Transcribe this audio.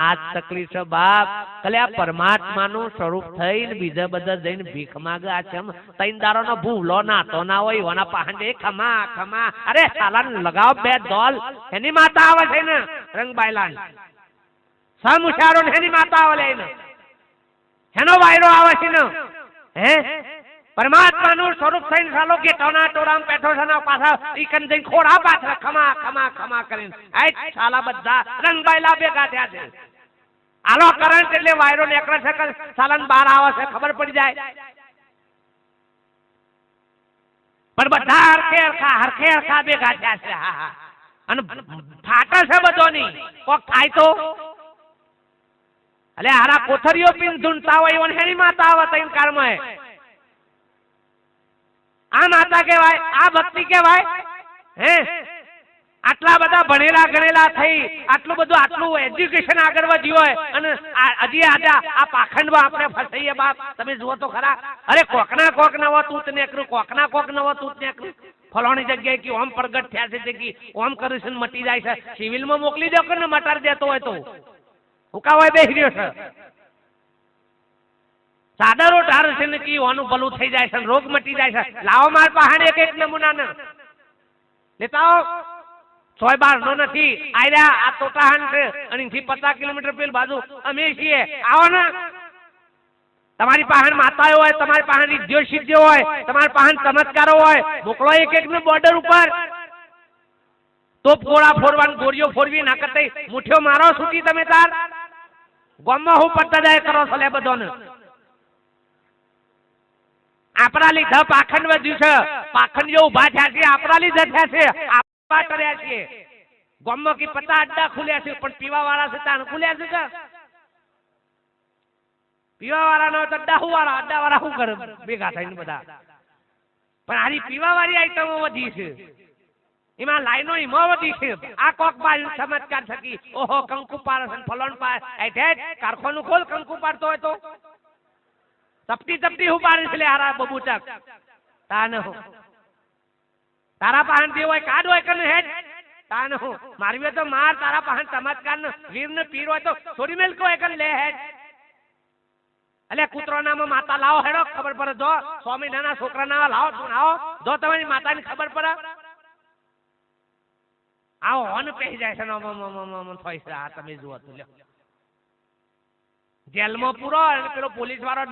આજ તકલીફ છે બાપ કલે આ પરમાત્માનું સ્વરૂપ થઈને બીજા બધા જઈને ભીખ માંગે આ છે તૈન દારોનો ભૂલો નાતો ના હોય વના પહાંડે ખમા ખમા અરે સાલાન લગાવ બે દોલ એની માતા આવે છે ને રંગબાઈલાન સમુશારો એની માતા આવે ને એનો વાયરો આવે છે ને હે પરમાત્માનું સ્વરૂપ થઈને સાલો કે ટોના ટોરામ પેઠો છે ને પાછા ઈ કન જઈને ખોડા પાછા ખમા ખમા ખમા કરીને આ સાલા બધા રંગબાઈલા ભેગા થયા છે આલો કરંટ એટલે વાયરો નીકળે છે સાલાન બહાર આવે છે ખબર પડી જાય પણ બધા હરખે હરખા ભેગા થયા છે હા હા અને ફાટા છે બધોની કોક થાય તો અલે હારા કોથરીઓ પીન ધૂંઢતા હોય એવન હેની માતા આવે તૈન કાળમાં આ માતા કહેવાય આ ભક્તિ કહેવાય હે આટલા બધા ભણેલા ગણેલા થઈ આટલું એજ્યુકેશન આગળ વધ્યું હોય અને હજી આજે આ પાખંડમાં આપણે ફસાઈએ બાપ તમે જુઓ તો ખરા અરે કોકના કોક નવો તૂત નીકળ્યું કોકના કોક નવો તૂત નીકળ્યું ફલાણી જગ્યાએ કે ઓમ પ્રગટ થયા છે કે ઓમ કરું મટી જાય છે સિવિલમાં મોકલી દો કે ને મટાડી દેતો હોય તો હુકાવાય બેસી રહ્યો છે સાદરો ઢાર છે ને કે ઓનું ભલું થઈ જાય છે રોગ મટી જાય છે લાવો માર પહાડ એક નમૂના ને લેતા સોય બાર નો નથી આયરા આ તોટાહાન છે અને થી 50 કિલોમીટર પેલ બાજુ અમે છીએ આવો ને તમારી પહાડ માતાઓ હોય તમારી પહાડ સિદ્ધિઓ સિદ્ધિઓ હોય તમારી પહાડ ચમત્કારો હોય મોકલો એક ને બોર્ડર ઉપર તોપ ગોળા ફોરવાન ગોળીઓ ફોરવી ના કરતે મુઠ્ઠીઓ મારો છૂટી તમે તાર ગામમાં હું પડતા જાય કરો છો લે બધોને આપણા લીધા પાખંડ વધ્યું છે પાખંડ જો ઉભા થયા છે આપણા લીધા થયા છે આપા કર્યા છે ગામમાં કે 50 અડ્ડા ખુલ્યા છે પણ પીવા વાળા છે તાણ ખુલ્યા છે કે પીવા વાળા નો તો અડ્ડા વાળા શું કરે ભેગા થઈને બધા પણ આની પીવા વાળી આઈટમો વધી છે એમાં લાઈનો એમાં વધી છે આ કોક બાજુ ચમત્કાર થકી ઓહો કંકુ પાર ફલોન પાર કારખાનું ખોલ કંકુ પાડતો હોય તો તપતી હું પાડે છે હારા બબુચક તાન હો તારા પાહન જે હોય કાઢ હોય કે હેડ તાન હો મારવી તો માર તારા પાહન ચમત્કાર ને વીર ને પીર હોય તો થોડી મેલ કો એકન લે હેડ અલે કૂતરો નામ માતા લાવો હેડો ખબર પડે જો સ્વામી નાના છોકરા ના લાવો તું આવો જો તમારી માતાની ખબર પડે આવો હોન પહેરી જાય છે થોઈ છે આ તમે જુઓ તો જેલમાં પૂરો પેલો પોલીસ વાળો